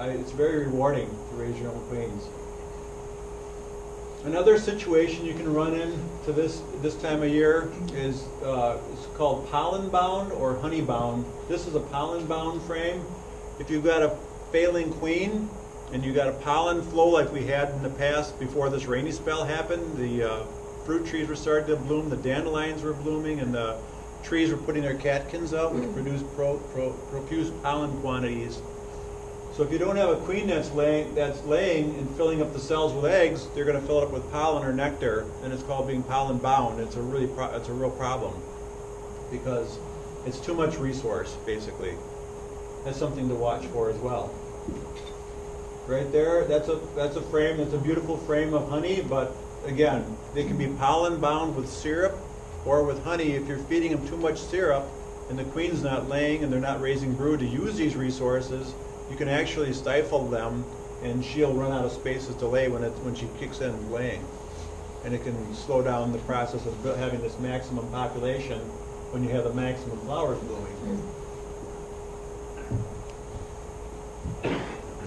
it's very rewarding to raise your own queens. Another situation you can run into this time of year is it's called pollen bound or honey bound. This is a pollen bound frame. If you've got a failing queen and you got a pollen flow like we had in the past before this rainy spell happened, the fruit trees were starting to bloom, the dandelions were blooming, and the trees were putting their catkins out, which produce profuse pollen quantities. So if you don't have a queen that's laying and filling up the cells with eggs, they're going to fill it up with pollen or nectar, and it's called being pollen bound. It's a real problem because it's too much resource, basically. That's something to watch for as well. Right there, that's a frame. That's a beautiful frame of honey, but again, they can be pollen bound with syrup or with honey. If you're feeding them too much syrup and the queen's not laying and they're not raising brood to use these resources, you can actually stifle them, and she'll run out of spaces to lay when she kicks in laying. And it can slow down the process of having this maximum population when you have the maximum flowers blooming.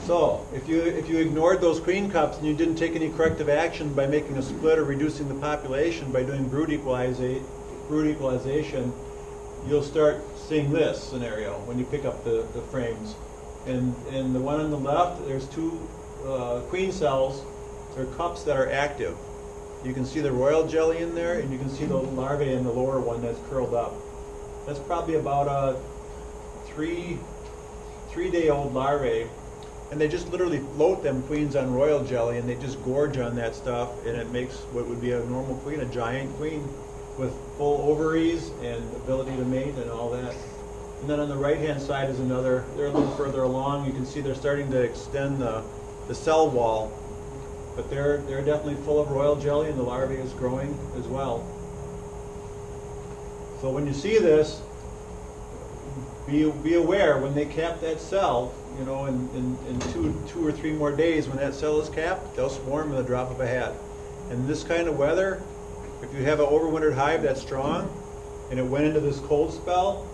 So, if you ignored those queen cups and you didn't take any corrective action by making a split or reducing the population by doing brood equalization, you'll start seeing this scenario when you pick up the frames. And the one on the left, there's two queen cells. They're cups that are active. You can see the royal jelly in there, and you can see the larvae in the lower one that's curled up. That's probably about a three-day-old larvae. And they just literally float them queens on royal jelly, and they just gorge on that stuff, and it makes what would be a normal queen, a giant queen with full ovaries and ability to mate and all that. And then on the right-hand side is another. They're a little further along. You can see they're starting to extend the cell wall, but they're definitely full of royal jelly, and the larvae is growing as well. So when you see this, be aware when they cap that cell. You know, in two or three more days, when that cell is capped, they'll swarm in the drop of a hat. And this kind of weather, if you have an overwintered hive that's strong, and it went into this cold spell,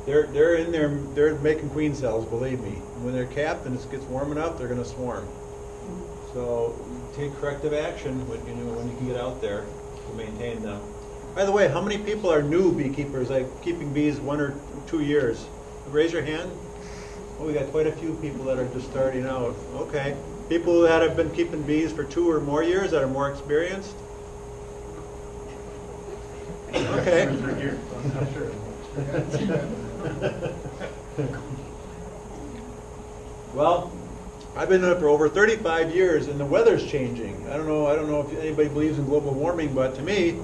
they're in there, they're making queen cells, believe me. And when they're capped and it gets warm enough, they're going to swarm. So take corrective action when you can get out there to maintain them. By the way, how many people are new beekeepers, like keeping bees 1 or 2 years? Raise your hand. Oh, we got quite a few people that are just starting out. Okay. People that have been keeping bees for 2 or more years that are more experienced? Okay. I'm not sure. Well, I've been doing it for over 35 years, and the weather's changing. I don't know if anybody believes in global warming, but to me,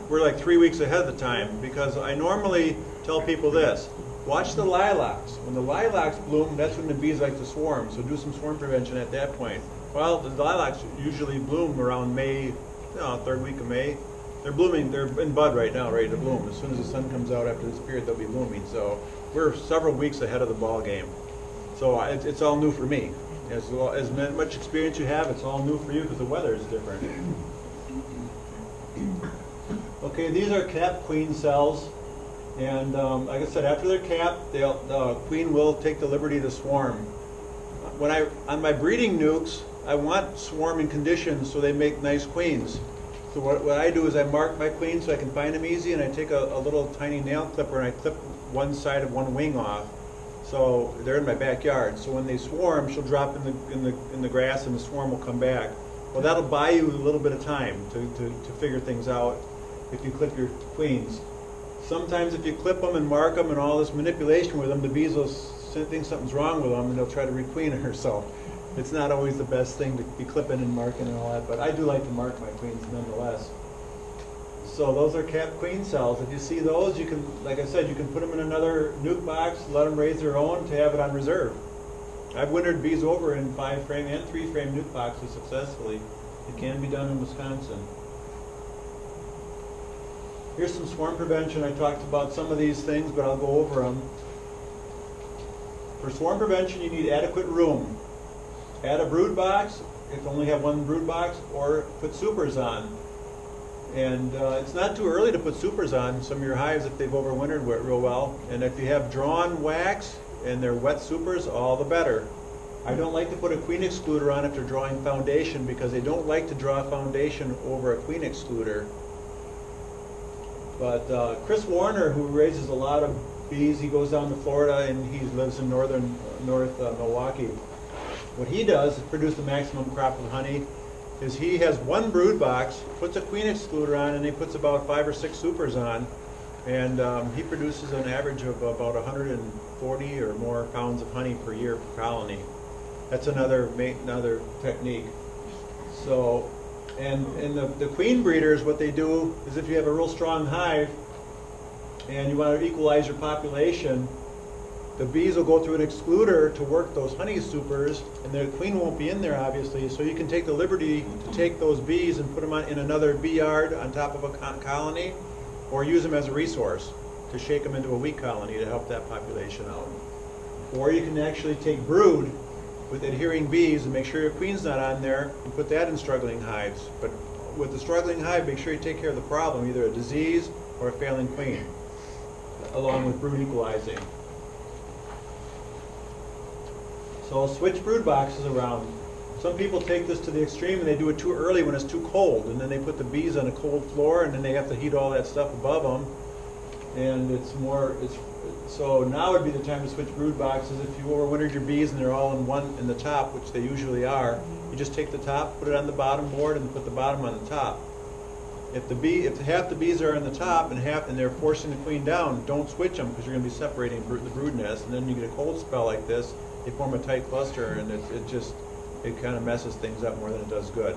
we're like 3 weeks ahead of the time, because I normally tell people this: watch the lilacs. When the lilacs bloom, that's when the bees like to swarm, so do some swarm prevention at that point. Well, the lilacs usually bloom around May, third week of May. They're blooming, they're in bud right now, ready to bloom. As soon as the sun comes out after this period, they'll be blooming. So we're several weeks ahead of the ball game. So it's all new for me. As much experience you have, it's all new for you because the weather is different. Okay, these are capped queen cells. And like I said, after they're capped, the queen will take the liberty to swarm. On my breeding nukes, I want swarming conditions so they make nice queens. So what I do is I mark my queens so I can find them easy, and I take a little tiny nail clipper and I clip one side of one wing off. So they're in my backyard. So when they swarm, she'll drop in the grass, and the swarm will come back. Well, that'll buy you a little bit of time to figure things out if you clip your queens. Sometimes if you clip them and mark them and all this manipulation with them, the bees will think something's wrong with them, and they'll try to requeen her. So it's not always the best thing to be clipping and marking and all that, but I do like to mark my queens nonetheless. So those are capped queen cells. If you see those, you can, like I said, you can put them in another nuke box, let them raise their own to have it on reserve. I've wintered bees over in 5-frame and 3-frame nuke boxes successfully. It can be done in Wisconsin. Here's some swarm prevention. I talked about some of these things, but I'll go over them. For swarm prevention, you need adequate room. Add a brood box, if you only have one brood box, or put supers on. And it's not too early to put supers on some of your hives if they've overwintered real well. And if you have drawn wax and they're wet supers, all the better. I don't like to put a queen excluder on if they're drawing foundation because they don't like to draw foundation over a queen excluder. But Chris Warner, who raises a lot of bees, he goes down to Florida and he lives in north Milwaukee. What he does to produce the maximum crop of honey is he has one brood box, puts a queen excluder on, and he puts about 5 or 6 supers on, and he produces an average of about 140 or more pounds of honey per year per colony. That's another technique. So, and the queen breeders, what they do is if you have a real strong hive and you want to equalize your population, the bees will go through an excluder to work those honey supers, and the queen won't be in there obviously, so you can take the liberty to take those bees and put them in another bee yard on top of a colony, or use them as a resource to shake them into a weak colony to help that population out. Or you can actually take brood with adhering bees and make sure your queen's not on there and put that in struggling hives. But with the struggling hive, make sure you take care of the problem, either a disease or a failing queen, along with brood equalizing. So switch brood boxes around. Some people take this to the extreme and they do it too early when it's too cold, and then they put the bees on a cold floor and then they have to heat all that stuff above them. And so now would be the time to switch brood boxes. If you overwintered your bees and they're all in the top, which they usually are, you just take the top, put it on the bottom board, and put the bottom on the top. If half the bees are on the top and they're forcing the queen down, don't switch them because you're going to be separating the brood nest, and then you get a cold spell like this. They form a tight cluster, and it kind of messes things up more than it does good.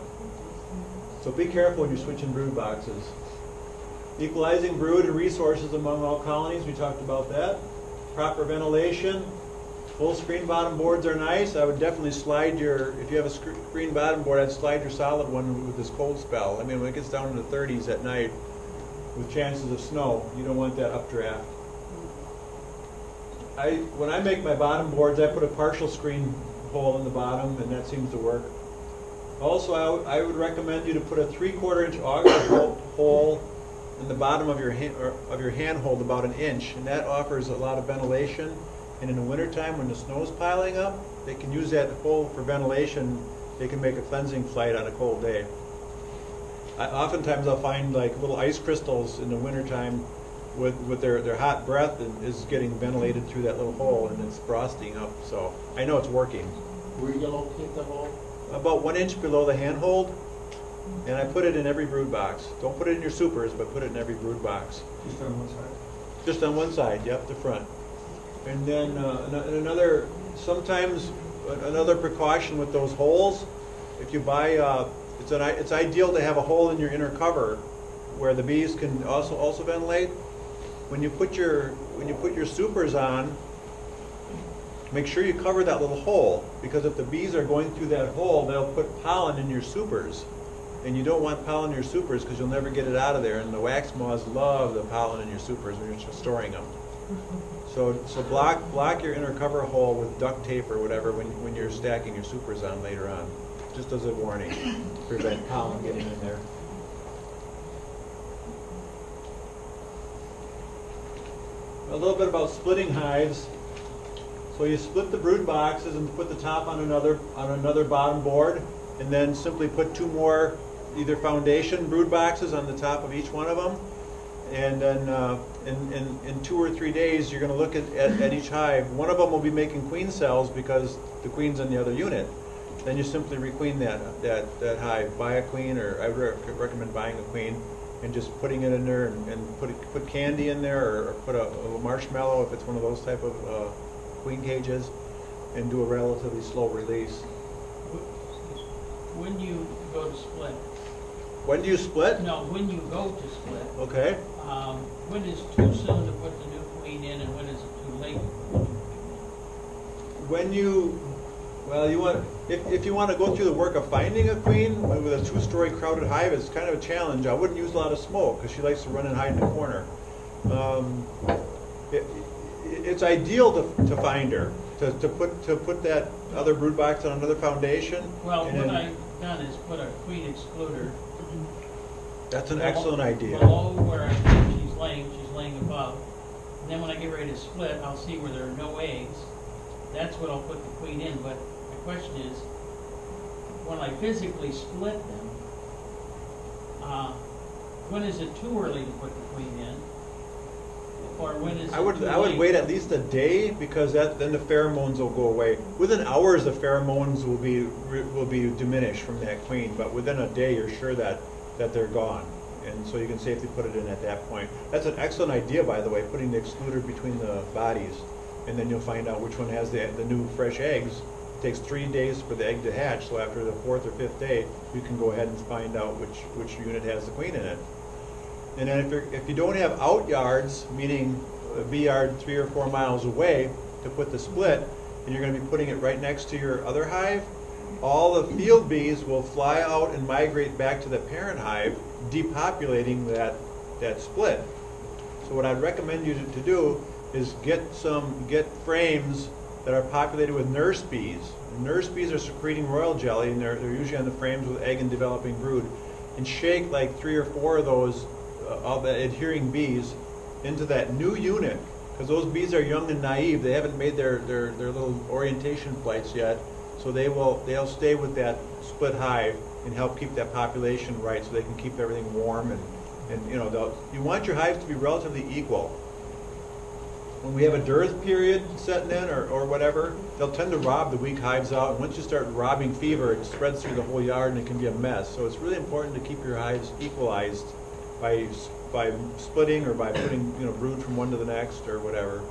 So be careful when you're switching brood boxes. Equalizing brood and resources among all colonies, we talked about that. Proper ventilation. Full screen bottom boards are nice. I would definitely slide if you have a screen bottom board, I'd slide your solid one with this cold spell. I mean, when it gets down in the 30s at night with chances of snow, you don't want that updraft. When I make my bottom boards, I put a partial screen hole in the bottom, and that seems to work. Also, I would recommend you to put a 3/4 inch auger hole in the bottom of your handhold, about 1 inch, and that offers a lot of ventilation. And in the wintertime, when the snow's piling up, they can use that hole for ventilation. They can make a cleansing flight on a cold day. Oftentimes I'll find like little ice crystals in the wintertime with their hot breath is getting ventilated through that little hole, and it's frosting up. So I know it's working. Where do you locate the hole? About 1 inch below the handhold, and I put it in every brood box. Don't put it in your supers, but put it in every brood box. Just on one side? Just on one side, yep, the front. And then sometimes another precaution with those holes, if you buy, it's ideal to have a hole in your inner cover where the bees can also ventilate. When you put your supers on, make sure you cover that little hole, because if the bees are going through that hole, they'll put pollen in your supers, and you don't want pollen in your supers because you'll never get it out of there. And the wax moths love the pollen in your supers when you're storing them. So block your inner cover hole with duct tape or whatever when you're stacking your supers on later on, just as a warning, prevent pollen getting in there. A little bit about splitting hives. So you split the brood boxes and put the top on another bottom board, and then simply put 2 more either foundation brood boxes on the top of each one of them. And then in 2 or 3 days, you're going to look at each hive. One of them will be making queen cells because the queen's in the other unit. Then you simply requeen that hive. Buy a queen, or I would recommend buying a queen and just putting it in there and put candy in there, or put a marshmallow if it's one of those type of queen cages, and do a relatively slow release. When you go to split? When do you split? No, when you go to split. Okay. When is too soon to put the new queen in, and when is it too late to put the new queen in? If you want to go through the work of finding a queen with a 2-story crowded hive, it's kind of a challenge. I wouldn't use a lot of smoke because she likes to run and hide in the corner. It's ideal to find her, to put that other brood box on another foundation. Well, what I've done is put a queen excluder. That's an excellent idea. Below where I think she's laying above. And then when I get ready to split, I'll see where there are no eggs. That's when I'll put the queen in, but I question is, when I physically split them, when is it too early to put the queen in? Or when is it I would too I would late? wait at least a day, because then the pheromones will go away. Within hours, the pheromones will be diminished from that queen, but within a day, you're sure that they're gone, and so you can safely put it in at that point. That's an excellent idea, by the way, putting the excluder between the bodies, and then you'll find out which one has the new fresh eggs. It takes 3 days for the egg to hatch, so after the 4th or 5th day, you can go ahead and find out which unit has the queen in it. And then if you don't have out yards, meaning a bee yard 3 or 4 miles away to put the split, and you're going to be putting it right next to your other hive, all the field bees will fly out and migrate back to the parent hive, depopulating that split. So what I'd recommend you to do is get frames that are populated with nurse bees. And nurse bees are secreting royal jelly, and they're usually on the frames with egg and developing brood. And shake like 3 or 4 of those of the adhering bees into that new unit, because those bees are young and naive. They haven't made their little orientation flights yet, so they'll stay with that split hive and help keep that population right, so they can keep everything warm, and you want your hives to be relatively equal. When we have a dearth period setting in or whatever, they'll tend to rob the weak hives out, and once you start robbing fever, it spreads through the whole yard and it can be a mess. So it's really important to keep your hives equalized by splitting, or by putting brood from one to the next or whatever.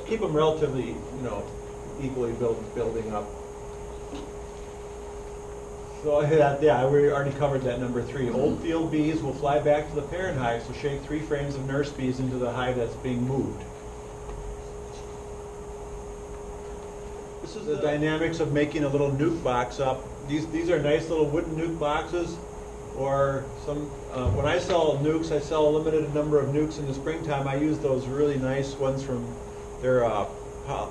Keep them relatively equally building up. So yeah, we already covered that number 3. Old field bees will fly back to the parent hive, so shake 3 frames of nurse bees into the hive that's being moved. This is the dynamics of making a little nuke box up. These are nice little wooden nuke boxes, or some. When I sell nukes, I sell a limited number of nukes in the springtime. I use those really nice ones from their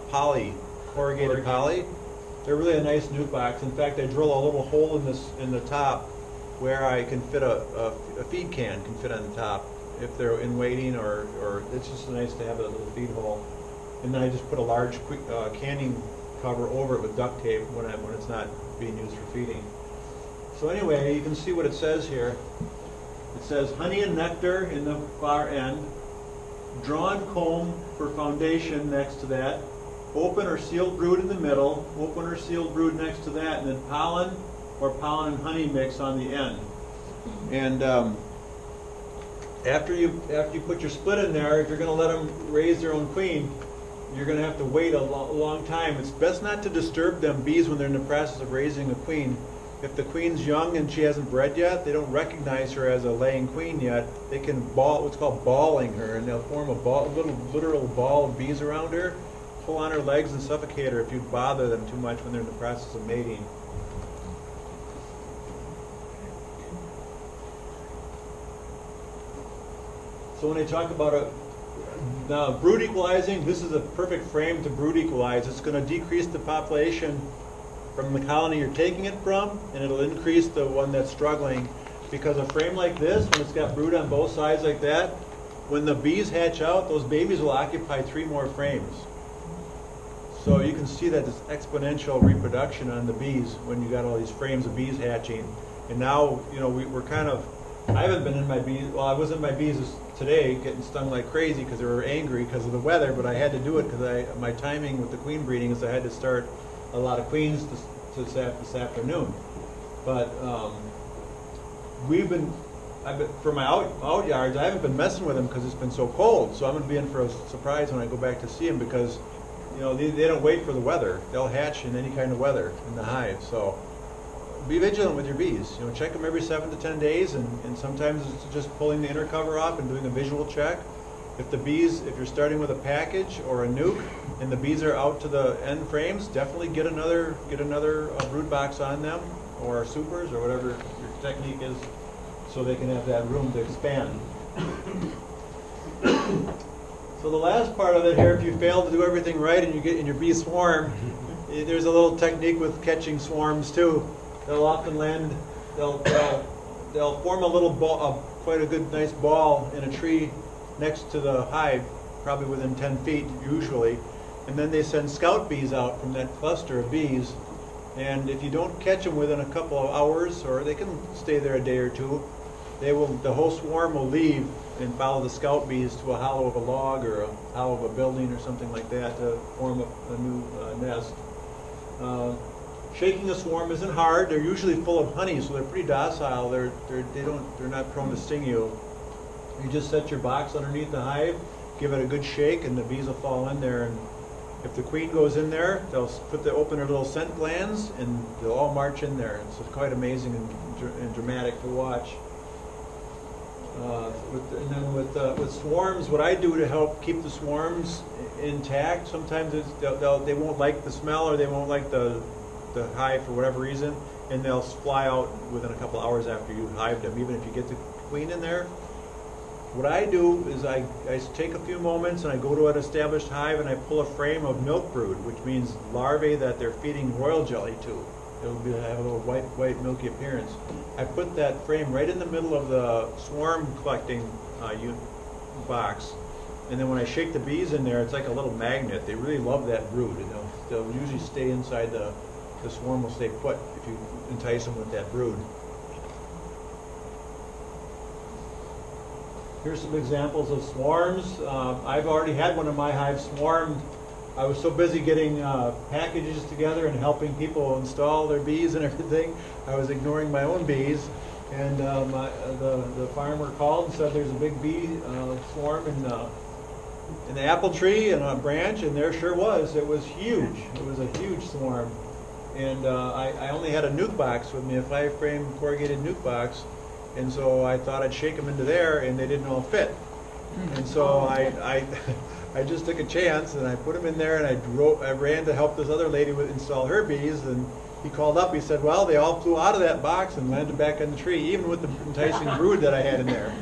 poly, corrugated poly. They're really a nice nuke box. In fact, I drill a little hole in the top where I can fit a feed can can fit on the top if they're in waiting, or it's just nice to have a little feed hole. And then I just put a large canning cover over it with duct tape when it's not being used for feeding. So anyway, you can see what it says here. It says honey and nectar in the far end, drawn comb for foundation next to that, open or sealed brood in the middle, open or sealed brood next to that, and then pollen or pollen and honey mix on the end. And after you put your split in there, if you're going to let them raise their own queen, you're going to have to wait a long time. It's best not to disturb them bees when they're in the process of raising a queen. If the queen's young and she hasn't bred yet, they don't recognize her as a laying queen yet. They can what's called balling her, and they'll form a little literal ball of bees around her, pull on her legs and suffocate her if you bother them too much when they're in the process of mating. So when they talk about brood equalizing, this is a perfect frame to brood equalize. It's going to decrease the population from the colony you're taking it from, and it'll increase the one that's struggling, because a frame like this, when it's got brood on both sides like that, when the bees hatch out, those babies will occupy 3 more frames. So you can see that this exponential reproduction on the bees when you got all these frames of bees hatching. And now, we're kind of, I haven't been in my bees, well, I was in my bees today getting stung like crazy because they were angry because of the weather, but I had to do it because my timing with the queen breeding is I had to start a lot of queens this afternoon. But for my out yards, I haven't been messing with them because it's been so cold. So I'm going to be in for a surprise when I go back to see them, because they don't wait for the weather. They'll hatch in any kind of weather in the hive. So be vigilant with your bees. Check them every 7 to 10 days, and sometimes it's just pulling the inner cover off and doing a visual check. If you're starting with a package or a nuke, and the bees are out to the end frames, definitely get another brood box on them, or supers, or whatever your technique is, so they can have that room to expand. So the last part of it here, if you fail to do everything right and you get in your bee swarm, there's a little technique with catching swarms too. They'll often they'll form a little ball, quite a good nice ball in a tree next to the hive, probably within 10 feet usually, and then they send scout bees out from that cluster of bees. And if you don't catch them within a couple of hours, or they can stay there a day or two, the whole swarm will leave and follow the scout bees to a hollow of a log or a hollow of a building or something like that to form a new nest. Shaking a swarm isn't hard. They're usually full of honey, so they're pretty docile. They're not prone to sting you. You just set your box underneath the hive, give it a good shake, and the bees will fall in there. And if the queen goes in there, they'll open their little scent glands, and they'll all march in there. It's quite amazing and dramatic to watch. And then with swarms, what I do to help keep the swarms intact, sometimes they won't like the smell, or they won't like the hive for whatever reason, and they'll fly out within a couple hours after you hived them, even if you get the queen in there. What I do is I take a few moments and I go to an established hive and I pull a frame of milk brood, which means larvae that they're feeding royal jelly to. It'll have a little white milky appearance. I put that frame right in the middle of the swarm collecting box, and then when I shake the bees in there, it's like a little magnet. They really love that brood, and they'll usually stay inside the swarm will stay put if you entice them with that brood. Here's some examples of swarms. I've already had one of my hives swarmed. I was so busy getting packages together and helping people install their bees and everything, I was ignoring my own bees. And the farmer called and said there's a big bee swarm in the apple tree and a branch, and there sure was. It was huge. It was a huge swarm. And I only had a nuke box with me, a 5-frame corrugated nuke box, and so I thought I'd shake them into there, and they didn't all fit. And so I just took a chance, and I put them in there, and I ran to help this other lady install her bees, and he called up. He said, well, they all flew out of that box and landed back on the tree, even with the enticing brood that I had in there.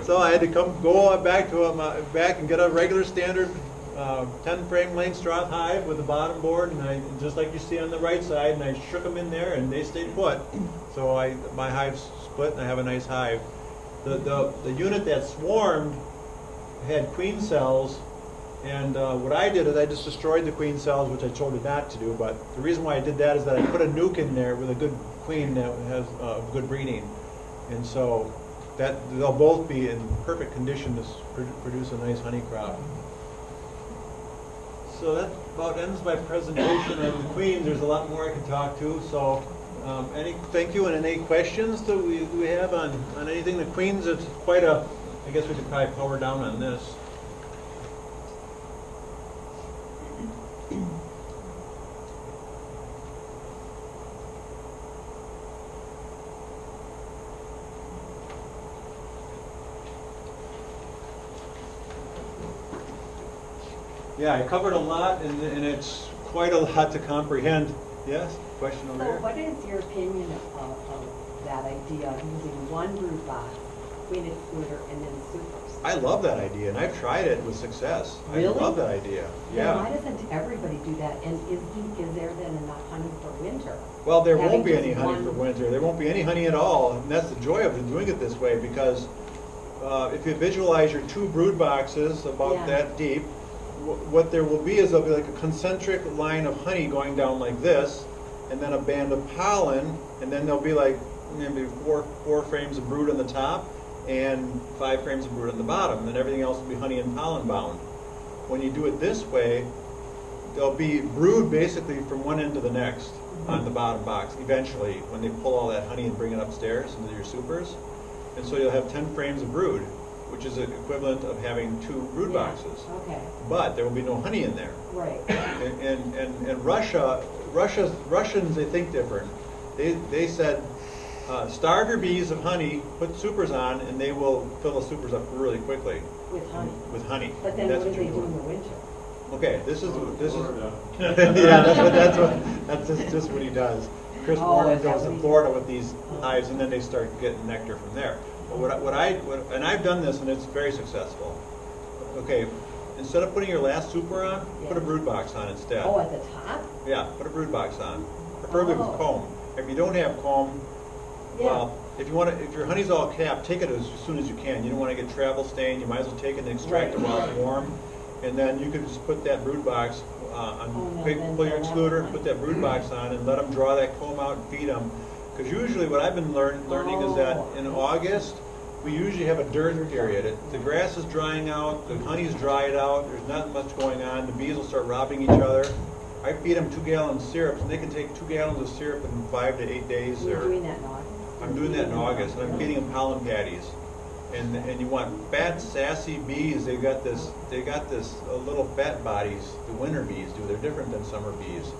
so I had to go back to back and get a regular standard 10-frame Langstroth hive with a bottom board, and just like you see on the right side, and I shook them in there, and they stayed put. So my hive split, and I have a nice hive. The unit that swarmed had queen cells, and what I did is I just destroyed the queen cells, which I told you not to do. But the reason why I did that is that I put a nuke in there with a good queen that has good breeding, and so that they'll both be in perfect condition to produce a nice honey crop. So that about ends my presentation of the queens. There's a lot more I can talk to. So thank you, and any questions that we have on anything? The queens, it's quite a, I guess we could probably power down on this. Yeah, I covered a lot, and it's quite a lot to comprehend. Yes? Question over So here? what is your opinion of that idea of using one brood box, queen excluder, and then supers? I love that idea, and I've tried it with success. Really? I love that idea. Then why Yeah. doesn't everybody do that? And is there then enough honey for winter? Well, there Having won't be just any honey for one- winter. There won't be any honey at all, and that's the joy of doing it this way, because if you visualize your 2 brood boxes about Yeah. that deep, what there will be is there'll be like a concentric line of honey going down like this, and then a band of pollen, and then there'll be like maybe four frames of brood on the top and 5 frames of brood on the bottom, and then everything else will be honey and pollen bound. When you do it this way, there'll be brood basically from one end to the next on the bottom box eventually when they pull all that honey and bring it upstairs into your supers. And so you'll have 10 frames of brood, which is equivalent of having 2 brood Yeah. boxes. Okay, But there will be no honey in there. right. And Russians, they think different. They said, starve your bees of honey, put supers on, and they will fill the supers up really quickly With honey. with honey. But then That's what do they you do in the winter? Okay, this is Florida. yeah, that's just what he does. Chris Oh, Warren is that goes what to he Florida does? with these hives, and then they start getting nectar from there. But and I've done this, and it's very successful. Okay, instead of putting your last super on, put a Yeah. brood box on instead. Oh, at the top? Yeah, put a brood box on, preferably Oh. with comb. If you don't have comb, Yeah. well, if your honey's all capped, take it as soon as you can. You don't want to get travel stain. You might as well take it and extract it Right. while it's warm. And then you could just put that brood box on, no, pull then your they'll excluder, have put that brood box on, and let them draw that comb out and feed them. Because usually what I've been learning is that in August, we usually have a dirt period. The grass is drying out, the honey's dried out, there's not much going on, the bees will start robbing each other. I feed them 2 gallons of syrup, and they can take 2 gallons of syrup in 5 to 8 days. You're doing that in August? I'm doing that in August, and I'm feeding them pollen patties. And you want fat, sassy bees. They got this little fat bodies. The winter bees do. They're different than summer bees.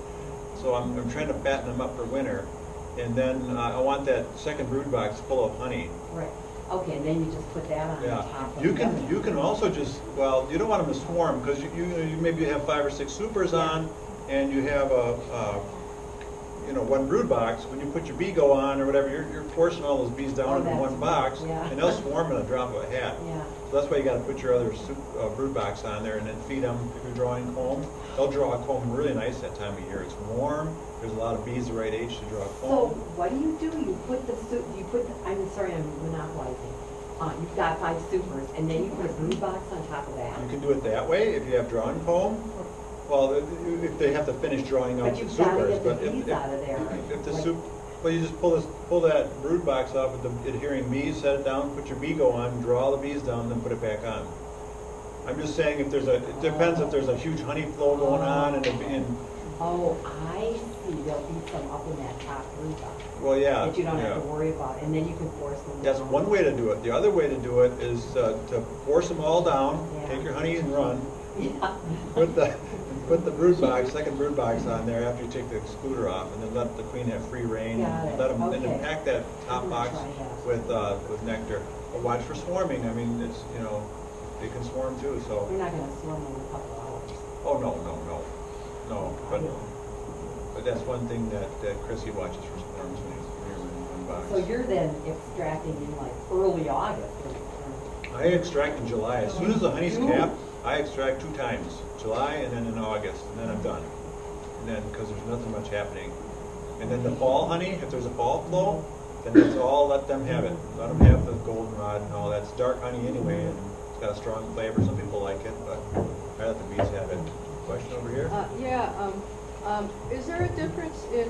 So I'm trying to fatten them up for winter. And then I want that second brood box full of honey. Right. Okay, and then you just put that on Yeah. top of You can also just, well, you don't want them to swarm because you maybe have 5 or 6 supers on, and you have one brood box. When you put your bee go on or whatever, you're forcing all those bees down into one box, yeah. and they'll swarm in a drop of a hat. Yeah. So that's why you got to put your other brood box on there, and then feed them. If you're drawing comb, they'll draw a comb really nice that time of year. It's warm. There's a lot of bees the right age to draw a So comb. what do? You put I'm sorry, I'm monopolizing. You've got 5 supers, and then you put a brood box on top of that? You can do it that way if you have drawing comb. Well, if they have to finish drawing out But the you've got to supers, get the but bees out of there. if the Like- well, you just pull that brood box off with the adhering bees, set it down, put your bee go on, draw all the bees down, then put it back on. I'm just saying it depends if there's a huge honey flow going on Oh, I see. There'll be some up in that top brood box well, yeah. that you don't yeah. have to worry about, and then you can force them. That's down. one way to do it. The other way to do it is to force them all down, Yeah. take your honey and run, Yeah. put the second brood box on there after you take the excluder off, and then let the queen have free reign. Got it. Let them, and then Okay. pack that top I'm box gonna try with nectar. But watch for swarming. I mean, it's they can swarm too. So You're not going to swarm them in a couple hours. oh no. But that's one thing that Chrissy watches for swarms when you're in one box. So you're then extracting in like early August. I extract in July. As soon as the honey's capped, I extract 2 times, July and then in August, and then I'm done. And then, because there's nothing much happening. And then the fall honey, if there's a fall flow, then that's all, let them have it. Let them have the goldenrod and all that. It's dark honey anyway, and it's got a strong flavor. Some people like it, but I let the bees have it. Question over here? Is there a difference in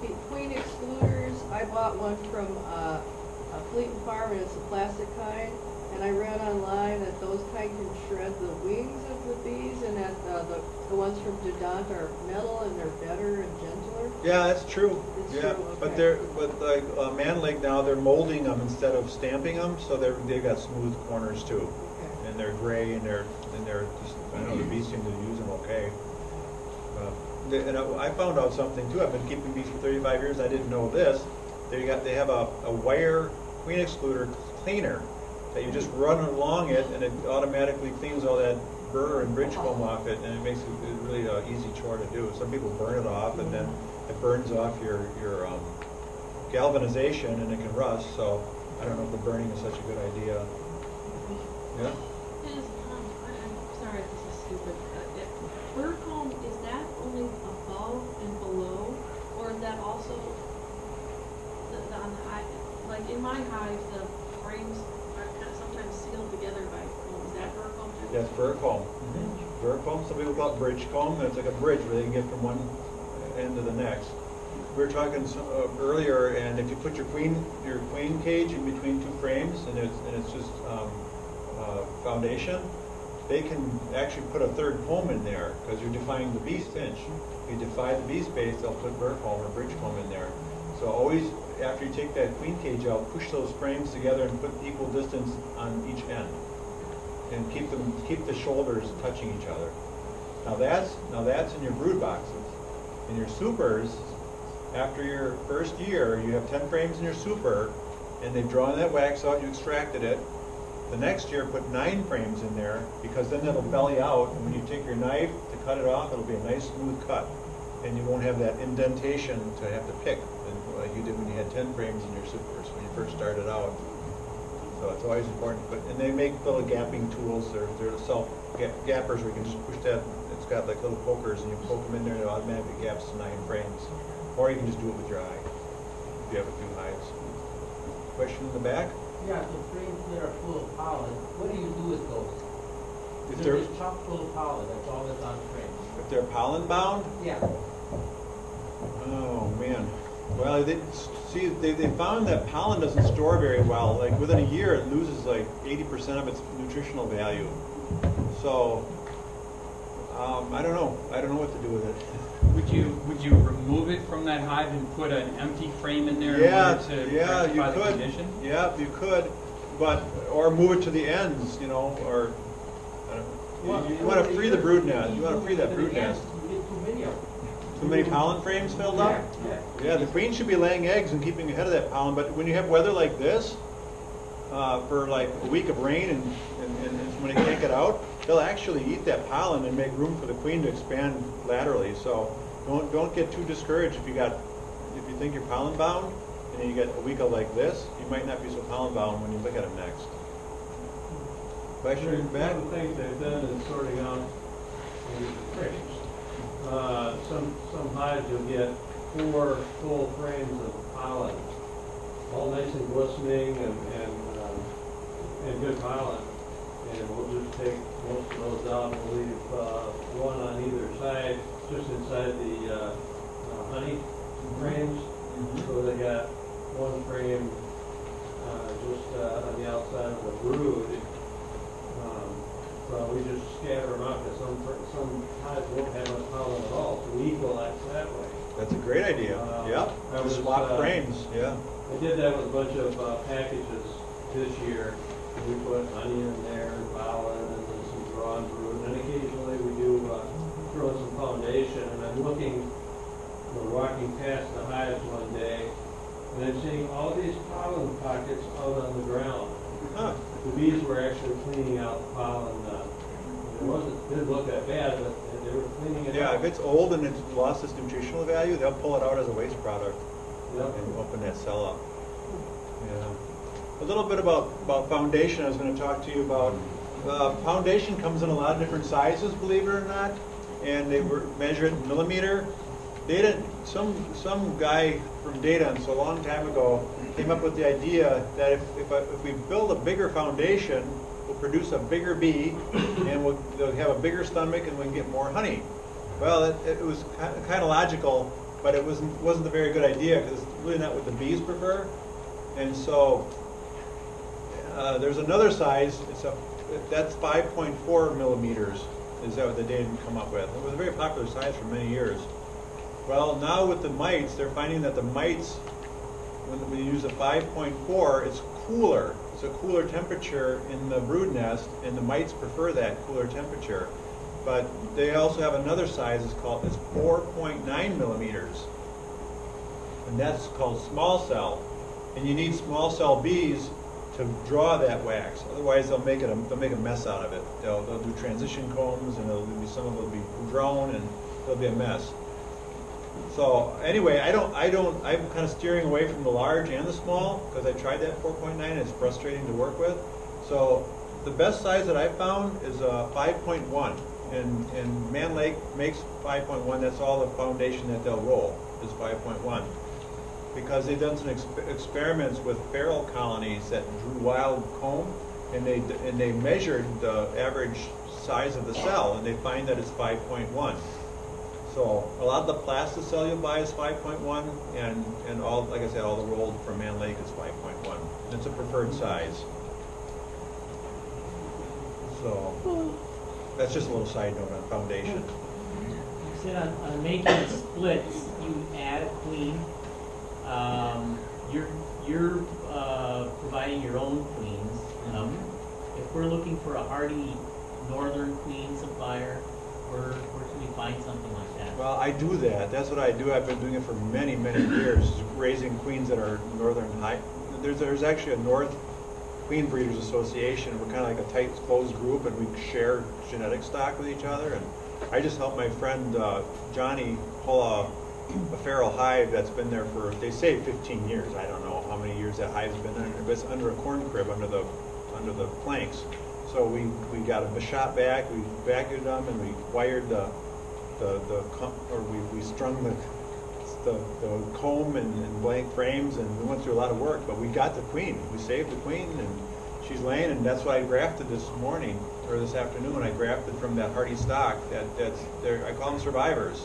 between excluders? I bought one from Fleet Farm, and it's a plastic kind, and I read online that those kind can shred the wings of the bees, and that the ones from Dodonta are metal and they're better and gentler. Yeah, that's true. It's Yeah, true, but okay. like Man Lake now, they're molding them instead of stamping them, so they've got smooth corners too. Okay. And they're gray, and they're just, I know the bees seem to use them okay. And I found out something too. I've been keeping bees for 35 years. I didn't know this. They have a wire queen excluder cleaner that you just run along it, and it automatically cleans all that burr and bridge comb off it, and it makes it really an easy chore to do. Some people burn it off, and then it burns off your galvanization, and it can rust. So I don't know if the burning is such a good idea. Yeah. I'm sorry if this is stupid. Burr comb, is that only above and below, or is that also on the hive? Like in my hive, the frames are kind of sometimes sealed together by comb. Is that burr comb too? Yes, burr comb. Burr comb. Some people call it bridge comb. It's like a bridge where they can get from one end to the next. We were talking earlier, and if you put your queen cage in between 2 frames, and it's just foundation, they can actually put a 3rd comb in there because you're defying the bee pinch. If you defy the bee space, they'll put burr comb or bridge comb in there. So always, after you take that queen cage out, push those frames together and put equal distance on each end, and keep the shoulders touching each other. Now that's in your brood boxes. In your supers, after your first year, you have 10 frames in your super, and they've drawn that wax out. You extracted it. The next year, put 9 frames in there, because then it'll belly out, and when you take your knife to cut it off, it'll be a nice smooth cut, and you won't have that indentation to have to pick, like you did when you had 10 frames in your supers when you first started out. So it's always important. And they make little gapping tools. They're self gappers where you can just push that. It's got like little pokers, and you poke them in there, and it automatically gaps to 9 frames. Or you can just do it with your eye if you have a few hives. Question in the back? Yeah, the frames that are full of pollen, what do you do with those? if They're they're, just chock full of pollen, that's all that's on frames. if they're pollen bound, Yeah. oh man. Well, they found that pollen doesn't store very well. Like within a year, it loses like 80% of its nutritional value. So, I don't know. I don't know what to do with it. Would you remove it from that hive and put an empty frame in there Yeah, in order to yeah, you rectify the could. condition? Yeah, you could, but or move it to the ends, you know, or I don't know. You want to free the brood nest. You want to free that brood nest. You get too many of them. Too many pollen frames filled up? Yeah. Yeah, the queen should be laying eggs and keeping ahead of that pollen, but when you have weather like this, for like a week of rain and when they can't get out, they'll actually eat that pollen and make room for the queen to expand laterally. So don't get too discouraged if you think you're pollen bound and then you get a week of like this, you might not be so pollen bound when you look at them next. Question in the back? One of the things they've done is sorting out the frames. Some hives you'll get 4 full frames of pollen, all nice and glistening and good pollen. And we'll just take most of those out and we'll leave one on either side, just inside the honey frames. So they got one frame just on the outside of the brood. So we just scatter them out because some hives won't have much pollen at all, so we equalize that way. That's a great idea. Yep. I was, Swap frames. Yeah. I did that with a bunch of packages this year. We put honey in there, and pollen, and then some drawn brood, and occasionally we do throw in some foundation. And I'm we're walking past the hives one day, and I'm seeing all these pollen pockets out on the ground. Huh. The bees were actually cleaning out the pollen. Didn't look that bad, but they were cleaning it Yeah, out. if it's old and it's lost its nutritional value, they'll pull it out as a waste product Yep. and open that cell up. Yeah. A little bit about foundation I was going to talk to you about. Foundation comes in a lot of different sizes, believe it or not, and they were measured in millimeter. Some guy from Dayton, so a long time ago, came up with the idea that if we build a bigger foundation, we'll produce a bigger bee, and they'll have a bigger stomach, and we can get more honey. Well, it was kind of logical, but it wasn't a very good idea because it's really not what the bees prefer. And so there's another size. That's 5.4 millimeters. Is that what the data come up with? It was a very popular size for many years. Well, now with the mites, they're finding that the mites, when you use a 5.4, it's cooler. It's a cooler temperature in the brood nest, and the mites prefer that cooler temperature. But they also have another size. It's 4.9 millimeters, and that's called small cell. And you need small cell bees to draw that wax. Otherwise, they'll make a mess out of it. They'll do transition combs, and some of it will be grown, and it'll be a mess. So anyway, I'm kind of steering away from the large and the small because I tried that 4.9 and it's frustrating to work with. So the best size that I've found is 5.1, and Man Lake makes 5.1. That's all the foundation that they'll roll is 5.1, because they've done some experiments with feral colonies that drew wild comb, and they measured the average size of the cell, and they find that it's 5.1. So a lot of the plasticell you'll buy is 5.1, and all, like I said, all the rolled from Man Lake is 5.1. And it's a preferred size. So that's just a little side note on foundation. You said on making splits, you add a queen. You're providing your own queens. If we're looking for a hardy northern queen supplier, where can we find something like that? Well, I do that. That's what I do. I've been doing it for many, many years, raising queens that are northern high. There's actually a North Queen Breeders Association. We're kind of like a tight, closed group, and we share genetic stock with each other. And I just helped my friend Johnny pull a feral hive that's been there for, they say 15 years. I don't know how many years that hive's been there, but it's under a corn crib under the planks. So we got a shot back, we vacuumed them, and we wired we strung the comb and blank frames, and we went through a lot of work. But we got the queen. We saved the queen, and she's laying, and that's what I grafted this morning, or this afternoon. I grafted from that hardy stock. That's there. I call them survivors.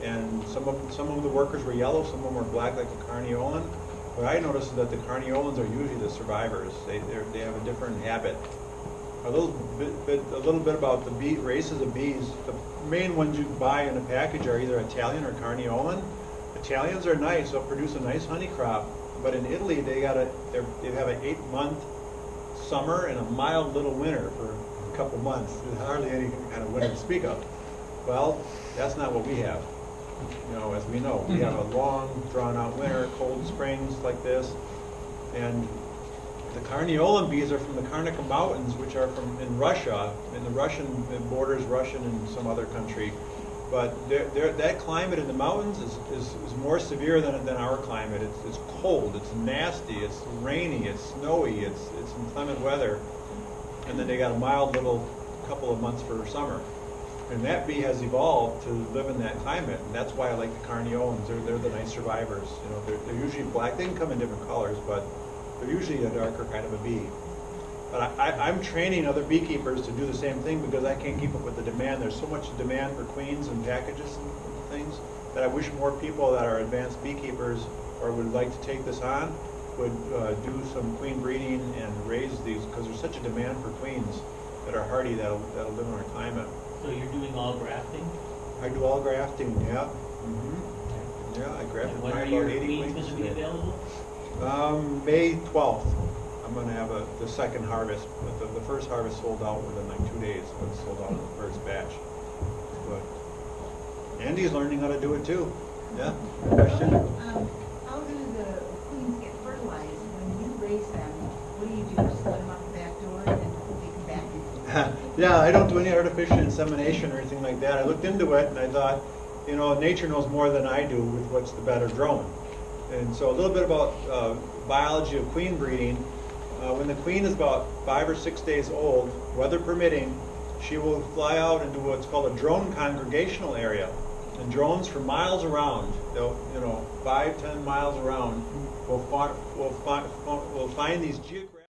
And some of the workers were yellow, some of them were black, like the Carniolan. What I noticed is that the Carniolans are usually the survivors. They have a different habit. A little bit about the bee races of bees. The main ones you buy in a package are either Italian or Carniolan. Italians are nice; they'll produce a nice honey crop. But in Italy, they have an 8-month summer and a mild little winter for a couple months. There's hardly any kind of winter to speak of. Well, that's not what we have. You know, as we know, we have a long, drawn-out winter, cold springs like this, and the Carniolan bees are from the Karnaca Mountains, which are in Russia, in the Russian, it borders Russian and some other country. But that climate in the mountains is more severe than our climate. It's cold, it's nasty, it's rainy, it's snowy, it's inclement weather, and then they got a mild little couple of months for summer. And that bee has evolved to live in that climate, and that's why I like the Carniolans. They're the nice survivors. You know, they're usually black. They can come in different colors, but they're usually a darker kind of a bee. But I'm training other beekeepers to do the same thing because I can't keep up with the demand. There's so much demand for queens and packages and things that I wish more people that are advanced beekeepers or would like to take this on would do some queen breeding and raise these, because there's such a demand for queens that are hardy that'll live in our climate. So you're doing all grafting? I do all grafting, yeah. Mm-hmm. Yeah, I grafted And when my are about your 80 queens queens going to be today. available? May 12th. I'm going to have the second harvest. But the first harvest sold out within like 2 days. It was sold out in the first batch. But Andy's learning how to do it too. Yeah. Question? How do the queens get fertilized when you raise them? What do you do? Just let them out the back door and then they come back? Yeah, I don't do any artificial insemination or anything like that. I looked into it and I thought, you know, nature knows more than I do with what's the better drone. And so a little bit about biology of queen breeding. When the queen is about 5 or 6 days old, weather permitting, she will fly out into what's called a drone congregational area. And drones for miles around, they'll, 5-10 miles around, will find these geographic